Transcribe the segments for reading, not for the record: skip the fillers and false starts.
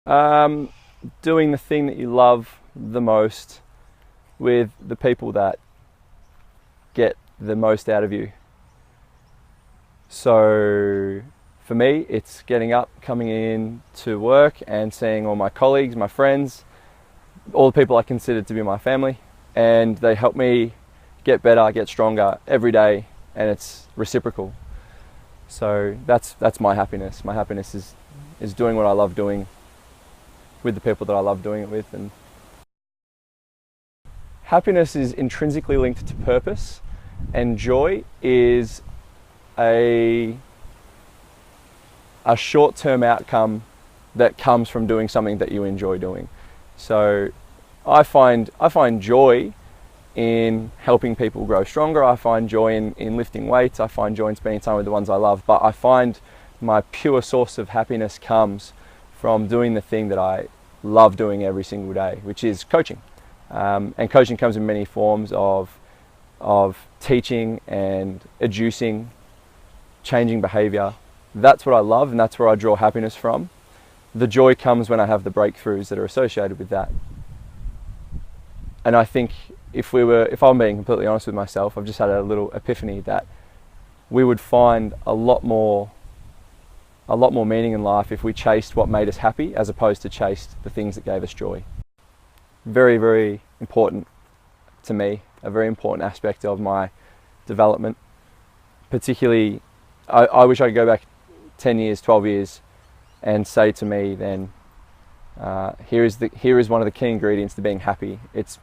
Um, Doing the thing that you love the most with the people that get the most out of you. So for me, it's getting up, coming in to work and seeing all my colleagues, my friends, all the people I consider to be my family, and they help me get better, get stronger every day, and it's reciprocal. So that's my happiness. My happiness is doing what I love doing with the people that I love doing it with. And happiness is intrinsically linked to purpose, and joy is a short-term outcome that comes from doing something that you enjoy doing. So I find joy in helping people grow stronger. I find joy in lifting weights. I find joy in spending time with the ones I love. But I find my pure source of happiness comes from doing the thing that I love doing every single day, which is coaching. And coaching comes in many forms of teaching and educing, changing behavior. That's what I love, and that's where I draw happiness from. The joy comes when I have the breakthroughs that are associated with that. And I think if I'm being completely honest with myself, I've just had a little epiphany that we would find a lot more meaning in life if we chased what made us happy as opposed to chased the things that gave us joy. Very, very important to me, a very important aspect of my development. Particularly, I wish I could go back 10 years, 12 years and say to me then, here is one of the key ingredients to being happy. It's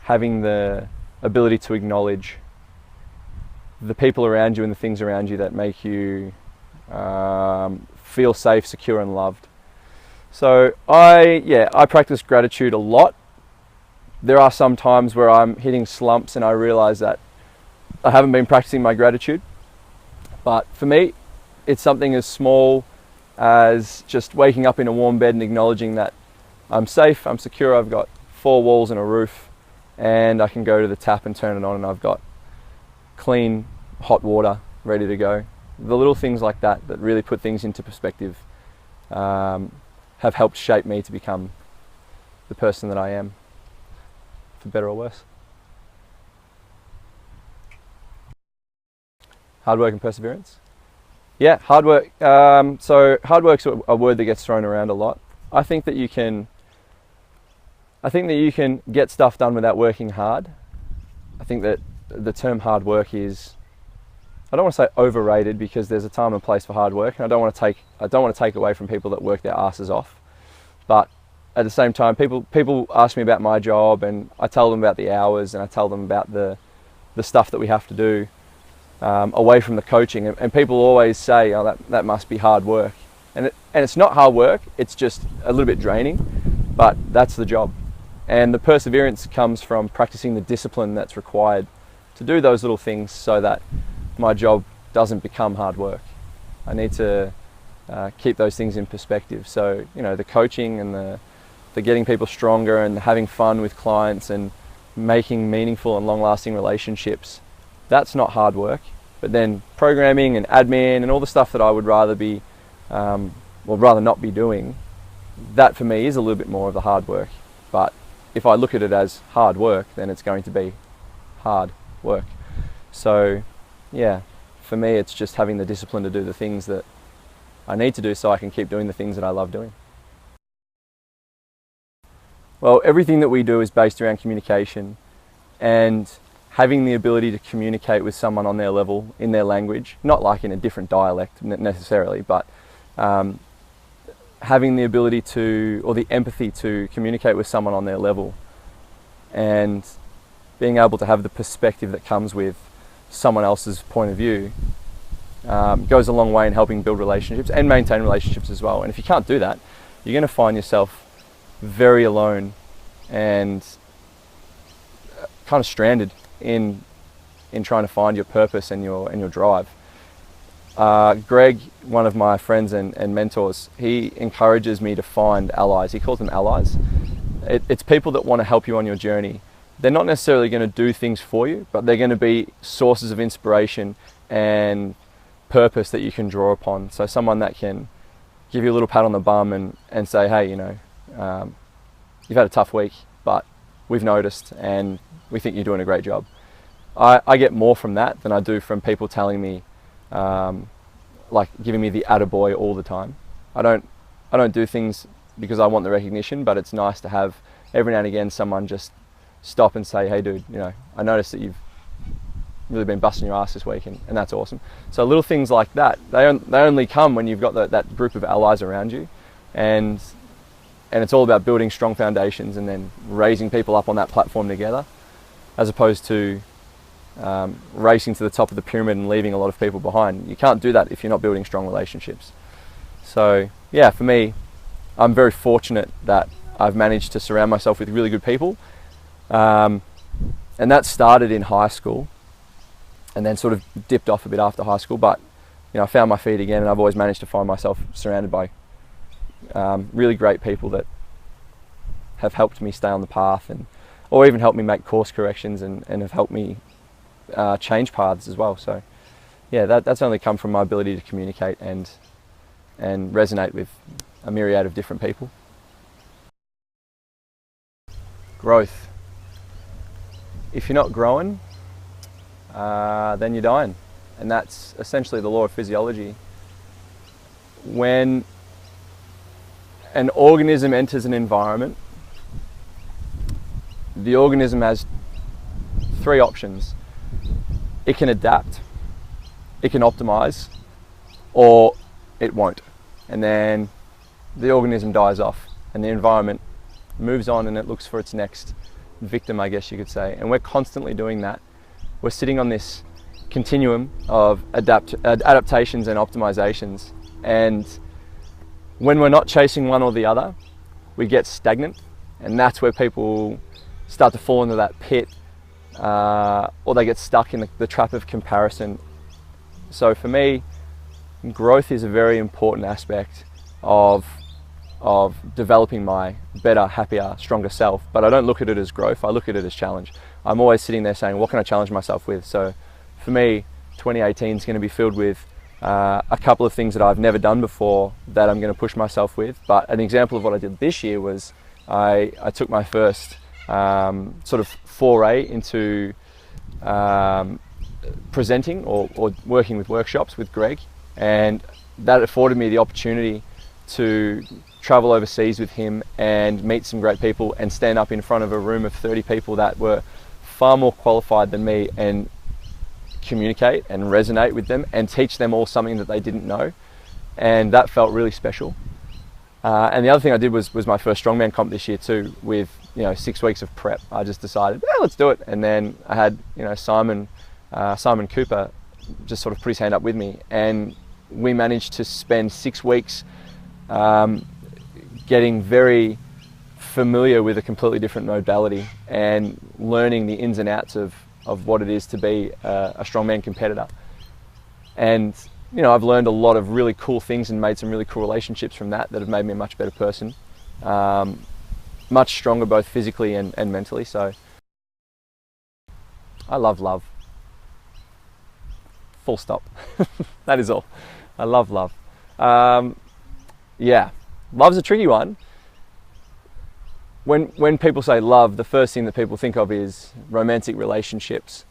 having the ability to acknowledge the people around you and the things around you that make you feel safe, secure and loved. So I practice gratitude a lot. There are some times where I'm hitting slumps and I realize that I haven't been practicing my gratitude. But for me, it's something as small as just waking up in a warm bed and acknowledging that I'm safe, I'm secure, I've got 4 walls and a roof, and I can go to the tap and turn it on and I've got clean, hot water ready to go. The little things like that really put things into perspective have helped shape me to become the person that I am, for better or worse. Hard work and perseverance. Yeah, hard work. So hard work's a word that gets thrown around a lot. I think that you can get stuff done without working hard. I think that the term hard work is, I don't want to say overrated, because there's a time and place for hard work, and I don't want to take away from people that work their asses off. But at the same time, people ask me about my job, and I tell them about the hours, and I tell them about the stuff that we have to do away from the coaching, and people always say, "Oh, that must be hard work," and it's not hard work. It's just a little bit draining, but that's the job. And the perseverance comes from practicing the discipline that's required to do those little things so that my job doesn't become hard work. I need to keep those things in perspective. So, the coaching and the getting people stronger and having fun with clients and making meaningful and long-lasting relationships, that's not hard work. But then programming and admin and all the stuff that I would rather not be doing, that for me is a little bit more of the hard work. But if I look at it as hard work, then it's going to be hard work. So yeah, for me it's just having the discipline to do the things that I need to do so I can keep doing the things that I love doing. Well, everything that we do is based around communication, and having the ability to communicate with someone on their level, in their language, not like in a different dialect necessarily, but having the ability to, or the empathy to communicate with someone on their level, and being able to have the perspective that comes with someone else's point of view goes a long way in helping build relationships and maintain relationships as well. And if you can't do that, you're going to find yourself very alone and kind of stranded in trying to find your purpose and your drive. Greg, one of my friends and mentors, he encourages me to find allies. He calls them allies. It's people that want to help you on your journey. They're not necessarily going to do things for you, but they're going to be sources of inspiration and purpose that you can draw upon. So someone that can give you a little pat on the bum and say, hey, you've had a tough week, but we've noticed and we think you're doing a great job. I get more from that than I do from people telling me, like giving me the attaboy all the time. I don't do things because I want the recognition, but it's nice to have every now and again someone just stop and say, hey dude, I noticed that you've really been busting your ass this week, and that's awesome. So little things like that, they only come when you've got that group of allies around you, and it's all about building strong foundations and then raising people up on that platform together, as opposed to racing to the top of the pyramid and leaving a lot of people behind. You can't do that if you're not building strong relationships. So yeah, for me, I'm very fortunate that I've managed to surround myself with really good people. And that started in high school and then sort of dipped off a bit after high school. But I found my feet again, and I've always managed to find myself surrounded by really great people that have helped me stay on the path, or even helped me make course corrections and have helped me change paths as well. So yeah, that's only come from my ability to communicate and resonate with a myriad of different people. Growth. If you're not growing, then you're dying. And that's essentially the law of physiology. When an organism enters an environment, the organism has three options. It can adapt, it can optimize, or it won't. And then the organism dies off and the environment moves on and it looks for its next victim, I guess you could say. And we're constantly doing that. We're sitting on this continuum of adaptations and optimizations. And when we're not chasing one or the other, we get stagnant. And that's where people start to fall into that pit, or they get stuck in the trap of comparison. So for me, growth is a very important aspect of developing my better, happier, stronger self. But I don't look at it as growth, I look at it as challenge. I'm always sitting there saying, what can I challenge myself with? So for me, 2018 is going to be filled with a couple of things that I've never done before that I'm going to push myself with. But an example of what I did this year was I took my first sort of foray into presenting or working with workshops with Greg, and that afforded me the opportunity to travel overseas with him and meet some great people and stand up in front of a room of 30 people that were far more qualified than me and communicate and resonate with them and teach them all something that they didn't know. And that felt really special. And the other thing I did was my first strongman comp this year too, with 6 weeks of prep. I just decided, let's do it. And then I had Simon Cooper just sort of put his hand up with me, and we managed to spend 6 weeks getting very familiar with a completely different modality and learning the ins and outs of what it is to be a strongman competitor. And I've learned a lot of really cool things and made some really cool relationships from that have made me a much better person, much stronger both physically and mentally. So I love love. Full stop. That is all. I love love. Yeah, love's a tricky one. When people say love, the first thing that people think of is romantic relationships,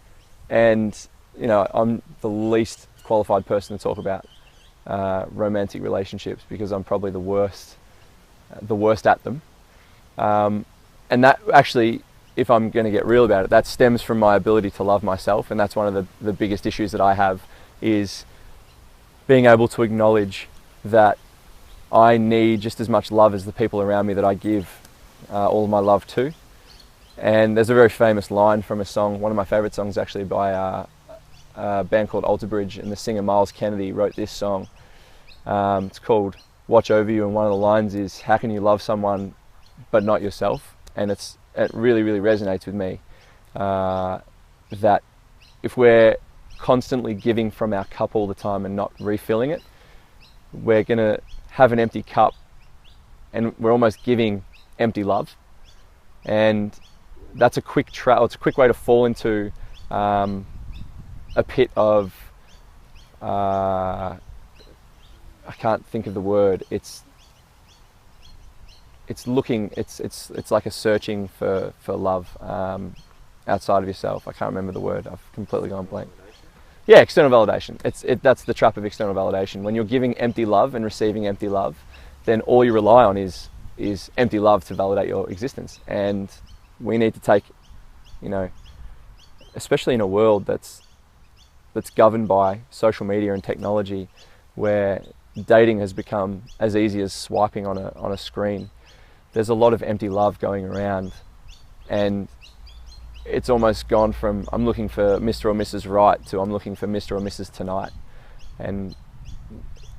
and I'm the least qualified person to talk about romantic relationships because I'm probably the worst at them. And that actually, if I'm going to get real about it, that stems from my ability to love myself, and that's one of the biggest issues that I have, is being able to acknowledge that I need just as much love as the people around me that I give all of my love to. And there's a very famous line from a song, one of my favourite songs actually, by a band called Alter Bridge, and the singer Miles Kennedy wrote this song. It's called Watch Over You, and one of the lines is, how can you love someone but not yourself? And it really, really resonates with me, that if we're constantly giving from our cup all the time and not refilling it, we're going to have an empty cup, and we're almost giving empty love. And that's a quick it's a quick way to fall into a pit of I can't think of the word. It's looking. It's like a searching for love outside of yourself. I can't remember the word. I've completely gone blank. Yeah, external validation. That's the trap of external validation. When you're giving empty love and receiving empty love, then all you rely on is empty love to validate your existence. And we need to take, especially in a world that's governed by social media and technology, where dating has become as easy as swiping on a screen. There's a lot of empty love going around, and it's almost gone from I'm looking for Mr. or Mrs. Right to I'm looking for Mr. or Mrs. Tonight. And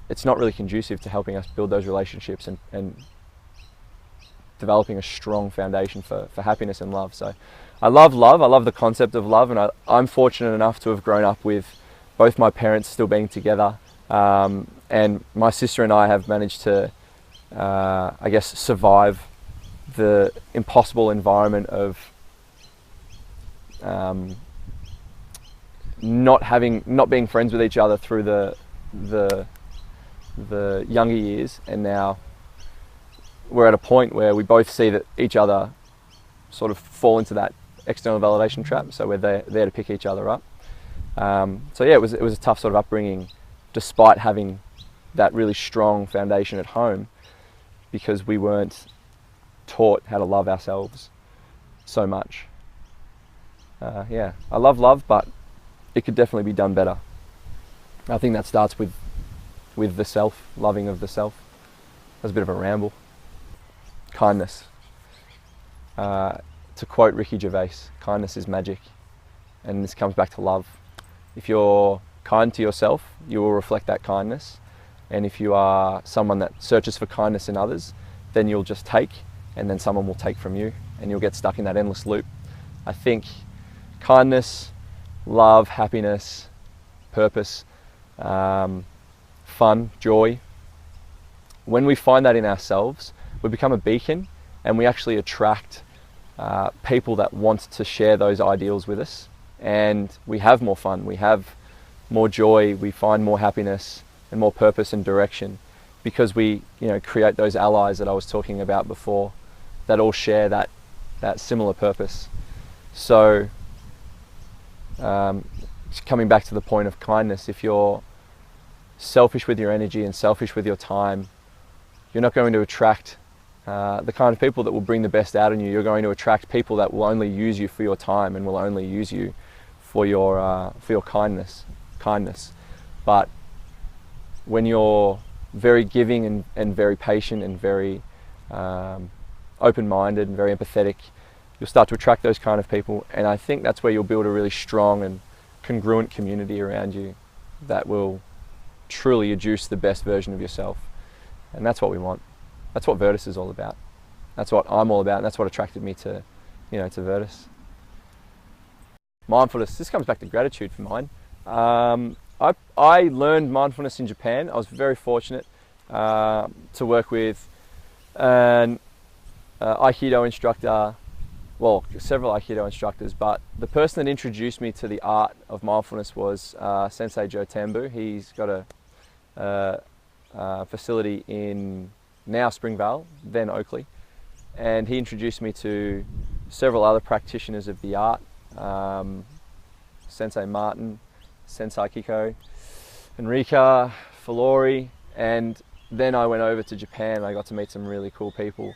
it's not really conducive to helping us build those relationships and developing a strong foundation for happiness and love. So I love love, I love the concept of love, and I'm fortunate enough to have grown up with both my parents still being together, and my sister and I have managed to, survive the impossible environment of not being friends with each other through the younger years, and now we're at a point where we both see that each other sort of fall into that external validation trap, so we're there to pick each other up. So yeah, it was a tough sort of upbringing, despite having that really strong foundation at home, because we weren't taught how to love ourselves so much. I love love, but it could definitely be done better. I think that starts with the self, loving of the self. That's a bit of a ramble. Kindness. To quote Ricky Gervais, kindness is magic. And this comes back to love. If you're kind to yourself, you will reflect that kindness. And if you are someone that searches for kindness in others, then you'll just take, and then someone will take from you, and you'll get stuck in that endless loop. I think kindness, love, happiness, purpose, fun, joy, when we find that in ourselves, we become a beacon, and we actually attract people that want to share those ideals with us, and we have more fun, we have more joy, we find more happiness and more purpose and direction, because we create those allies that I was talking about before, that all share that similar purpose. So coming back to the point of kindness, if you're selfish with your energy and selfish with your time, you're not going to attract the kind of people that will bring the best out in you. You're going to attract people that will only use you for your time and will only use you for your kindness. But when you're very giving and very patient and very open-minded and very empathetic, you'll start to attract those kind of people, and I think that's where you'll build a really strong and congruent community around you that will truly adduce the best version of yourself. And that's what we want. That's what Virtus is all about. That's what I'm all about, and that's what attracted me to Virtus. Mindfulness, this comes back to gratitude for mine. I learned mindfulness in Japan. I was very fortunate to work with an Aikido instructor, well, several Aikido instructors, but the person that introduced me to the art of mindfulness was Sensei Joe Tambu. He's got a facility in now Springvale, then Oakley, and he introduced me to several other practitioners of the art, Sensei Martin, Sensei Kiko, Enrica, Filori, and then I went over to Japan and I got to meet some really cool people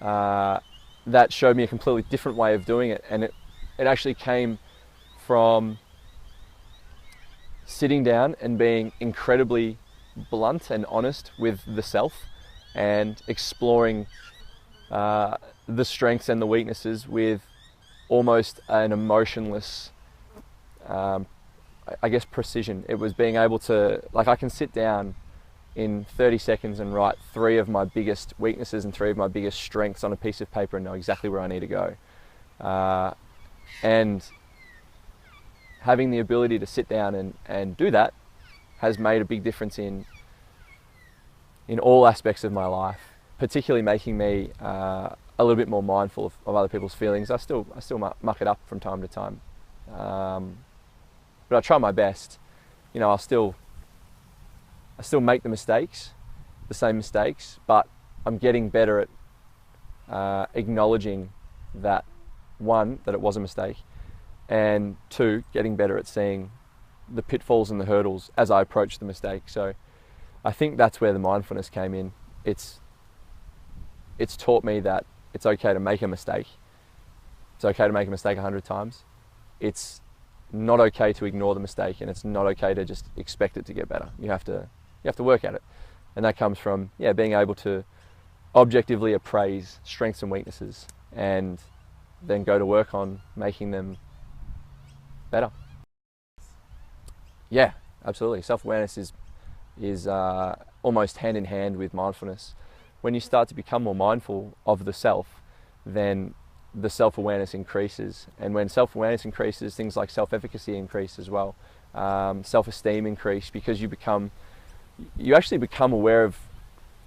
that showed me a completely different way of doing it, and it actually came from sitting down and being incredibly blunt and honest with the self and exploring the strengths and the weaknesses with almost an emotionless precision. It was being able to, I can sit down in 30 seconds and write 3 of my biggest weaknesses and 3 of my biggest strengths on a piece of paper and know exactly where I need to go. And having the ability to sit down and do that has made a big difference in all aspects of my life, particularly making me a little bit more mindful of other people's feelings. I still muck it up from time to time, but I try my best. I'll still I still make the mistakes, the same mistakes, but I'm getting better at acknowledging that, one, that it was a mistake, and two, getting better at seeing the pitfalls and the hurdles as I approach the mistake. So I think that's where the mindfulness came in. It's taught me that it's okay to make a mistake. It's okay to make a mistake 100 times. It's not okay to ignore the mistake, and it's not okay to just expect it to get better. You have to work at it. And that comes from being able to objectively appraise strengths and weaknesses and then go to work on making them better. Yeah, absolutely. Self-awareness is almost hand in hand with mindfulness. When you start to become more mindful of the self, then the self-awareness increases. And when self-awareness increases, things like self-efficacy increase as well. Self-esteem increase, because you actually become aware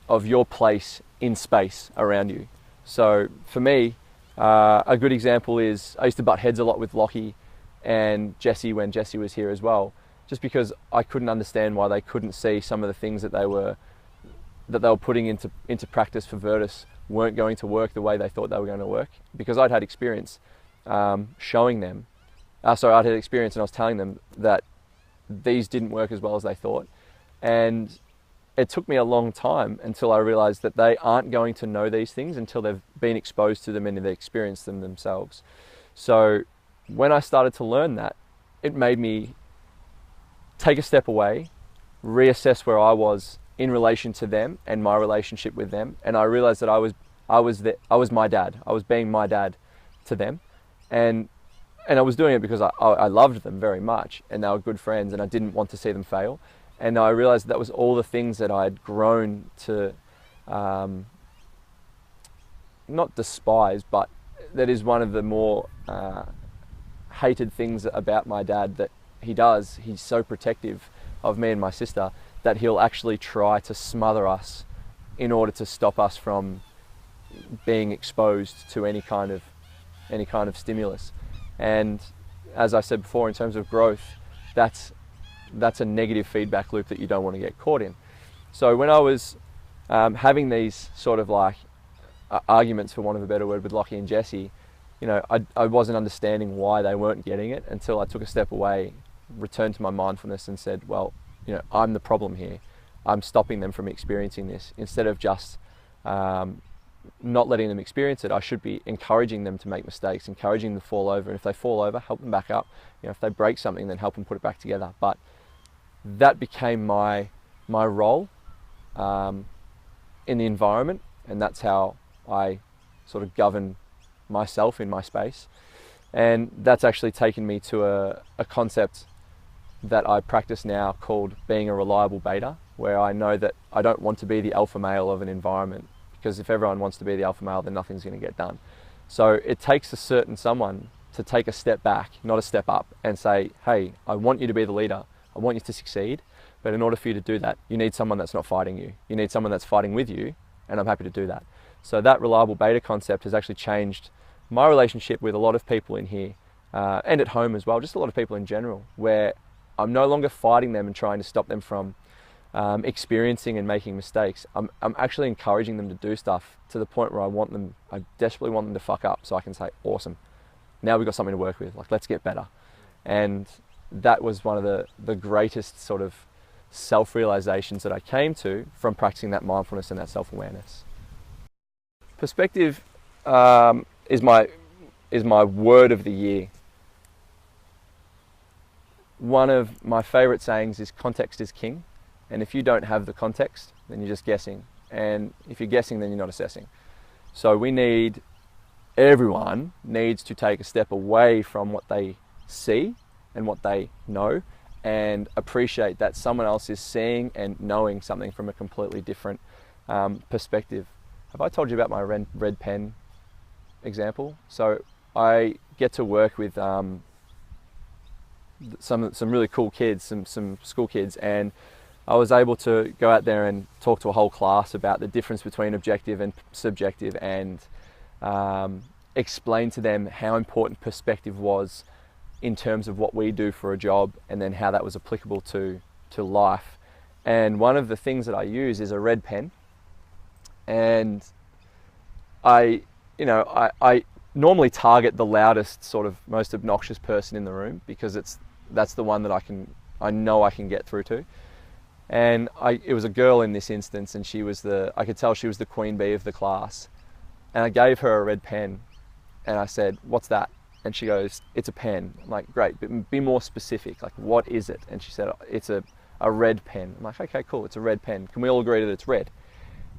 of your place in space around you. So for me, a good example is I used to butt heads a lot with Lockie and Jesse when Jesse was here as well, just because I couldn't understand why they couldn't see some of the things that they were putting into practice for Virtus weren't going to work the way they thought they were going to work, because I'd had experience showing them. I'd had experience and I was telling them that these didn't work as well as they thought. And it took me a long time until I realized that they aren't going to know these things until they've been exposed to them and they've experienced them themselves. So when I started to learn that, it made me take a step away, reassess where I was in relation to them and my relationship with them. And I realized that I was my dad. I was being my dad to them. And I was doing it because I loved them very much and they were good friends and I didn't want to see them fail. And I realized that was all the things that I'd grown to not despise, but that is one of the more hated things about my dad that he does. He's so protective of me and my sister that he'll actually try to smother us in order to stop us from being exposed to any kind of stimulus. And as I said before, in terms of growth, that's a negative feedback loop that you don't want to get caught in. So when I was having these sort of like arguments, for want of a better word, with Lockie and Jesse, I wasn't understanding why they weren't getting it until I took a step away, returned to my mindfulness and said, well, I'm the problem here. I'm stopping them from experiencing this. Instead of just not letting them experience it, I should be encouraging them to make mistakes, encouraging them to fall over. And if they fall over, help them back up. If they break something, then help them put it back together. But that became my role in the environment, and that's how I sort of govern myself in my space. And that's actually taken me to a concept that I practice now called being a reliable beta, where I know that I don't want to be the alpha male of an environment, because if everyone wants to be the alpha male, then nothing's going to get done. So it takes a certain someone to take a step back, not a step up, and say, hey, I want you to be the leader. I want you to succeed. But in order for you to do that, you need someone that's not fighting you. You need someone that's fighting with you, and I'm happy to do that. So that reliable beta concept has actually changed my relationship with a lot of people in here, and at home as well, just a lot of people in general, where I'm no longer fighting them and trying to stop them from experiencing and making mistakes. I'm actually encouraging them to do stuff to the point where I desperately want them to fuck up so I can say, awesome, now we've got something to work with, like let's get better. And that was one of the greatest sort of self-realizations that I came to from practicing that mindfulness and that self-awareness. Perspective is my word of the year. One of my favorite sayings is context is king. And if you don't have the context, then you're just guessing. And if you're guessing, then you're not assessing. So everyone needs to take a step away from what they see and what they know and appreciate that someone else is seeing and knowing something from a completely different perspective. Have I told you about my red pen example? So I get to work with some really cool kids, some school kids, and I was able to go out there and talk to a whole class about the difference between objective and subjective, and explain to them how important perspective was in terms of what we do for a job, and then how that was applicable to life. And one of the things that I use is a red pen. And I normally target the loudest, sort of most obnoxious person in the room, because that's the one that I know I can get through to. And it was a girl in this instance, and I could tell she was the queen bee of the class. And I gave her a red pen, and I said, "What's that?" And she goes, "It's a pen." I'm like, "Great, but be more specific. Like, what is it?" And she said, "It's a red pen." I'm like, "Okay, cool. It's a red pen. Can we all agree that it's red?"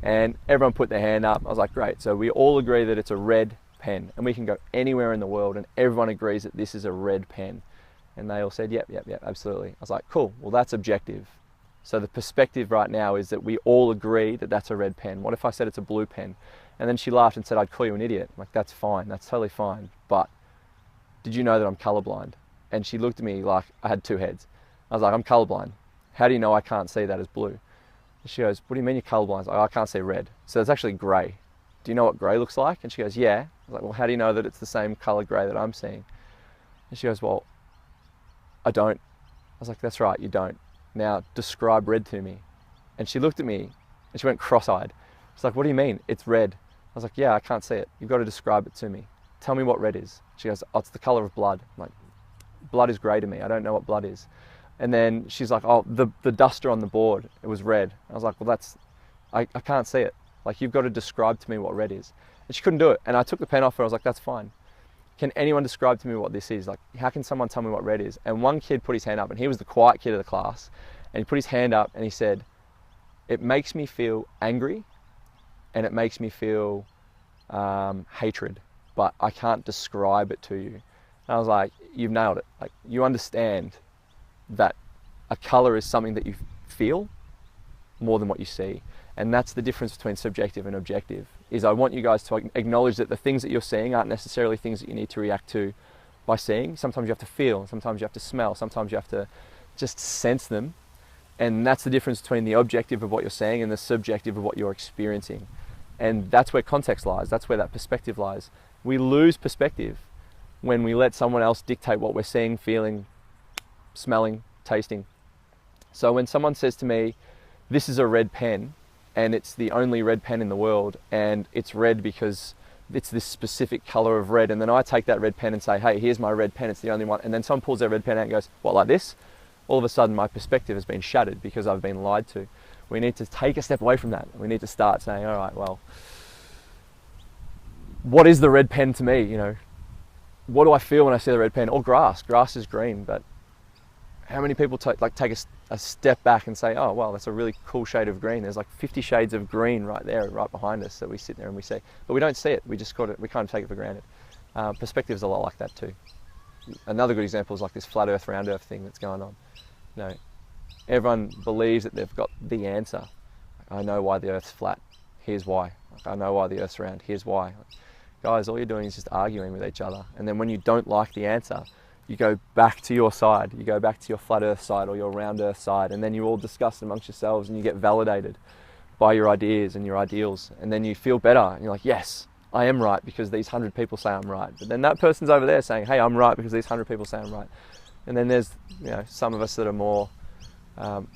And everyone put their hand up. I was like, "Great. So we all agree that it's a red pen, and we can go anywhere in the world, and everyone agrees that this is a red pen." And they all said, "Yep, absolutely." I was like, "Cool. Well, that's objective." So the perspective right now is that we all agree that that's a red pen. What if I said it's a blue pen? And then she laughed and said, "I'd call you an idiot." I'm like, "That's fine. That's totally fine. But did you know that I'm colorblind?" And she looked at me like I had two heads. I was like, "I'm colorblind. How do you know I can't see that as blue?" And she goes, "What do you mean you're colorblind?" I was like, "I can't see red. So it's actually grey. Do you know what grey looks like?" And she goes, "Yeah." I was like, "Well, how do you know that it's the same color grey that I'm seeing?" And she goes, "Well, I don't." I was like, "That's right, you don't. Now describe red to me." And she looked at me and she went cross-eyed. She's like, "What do you mean? It's red." I was like, "Yeah, I can't see it. You've got to describe it to me. Tell me what red is." She goes, "Oh, it's the color of blood." I'm like, "Blood is grey to me. I don't know what blood is." And then she's like, "Oh, the duster on the board, it was red." I was like, "Well, I can't see it. Like, you've got to describe to me what red is." And she couldn't do it. And I took the pen off her. I was like, "That's fine. Can anyone describe to me what this is? Like, how can someone tell me what red is?" And one kid put his hand up, and he was the quiet kid of the class. And he put his hand up and he said, "It makes me feel angry, and it makes me feel hatred, but I can't describe it to you." And I was like, "You've nailed it. Like, you understand that a color is something that you feel more than what you see." And that's the difference between subjective and objective. Is I want you guys to acknowledge that the things that you're seeing aren't necessarily things that you need to react to by seeing. Sometimes you have to feel, sometimes you have to smell, sometimes you have to just sense them. And that's the difference between the objective of what you're saying and the subjective of what you're experiencing. And that's where context lies. That's where that perspective lies. We lose perspective when we let someone else dictate what we're seeing, feeling, smelling, tasting. So when someone says to me, "This is a red pen, and it's the only red pen in the world, and it's red because it's this specific color of red," and then I take that red pen and say, "Hey, here's my red pen, it's the only one," and then someone pulls their red pen out and goes, "What, like this?" All of a sudden my perspective has been shattered because I've been lied to. We need to take a step away from that. We need to start saying, all right, well, what is the red pen to me? You know, what do I feel when I see the red pen? Or grass. Grass is green, but how many people take a step back and say, "Oh, wow, that's a really cool shade of green. There's like 50 shades of green right there, right behind us," that we sit there and we see. But we don't see it. We kind of take it for granted. Perspective is a lot like that too. Another good example is like this flat earth, round earth thing that's going on. You know, everyone believes that they've got the answer. "I know why the earth's flat. Here's why. I know why the earth's round. Here's why." Guys, all you're doing is just arguing with each other. And then when you don't like the answer, you go back to your side. You go back to your flat earth side or your round earth side. And then you all discuss amongst yourselves and you get validated by your ideas and your ideals. And then you feel better and you're like, "Yes, I am right because these 100 people say I'm right." But then that person's over there saying, "Hey, I'm right because these 100 people say I'm right." And then there's, you know, some of us that are more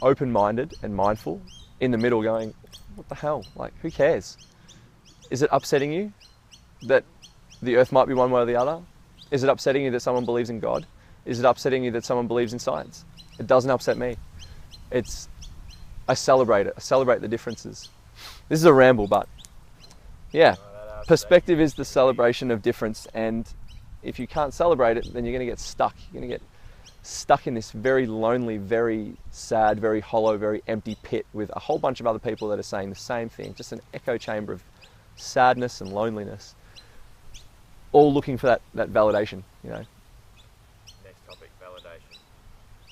open-minded and mindful in the middle going, "What the hell? Like, who cares? Is it upsetting you that the earth might be one way or the other? Is it upsetting you that someone believes in God? Is it upsetting you that someone believes in science?" It doesn't upset me. I celebrate it. I celebrate the differences. This is a ramble, but yeah, perspective is the celebration of difference. And if you can't celebrate it, then you're going to get stuck. You're going to get stuck in this very lonely, very sad, very hollow, very empty pit with a whole bunch of other people that are saying the same thing, just an echo chamber of sadness and loneliness, all looking for that validation, you know.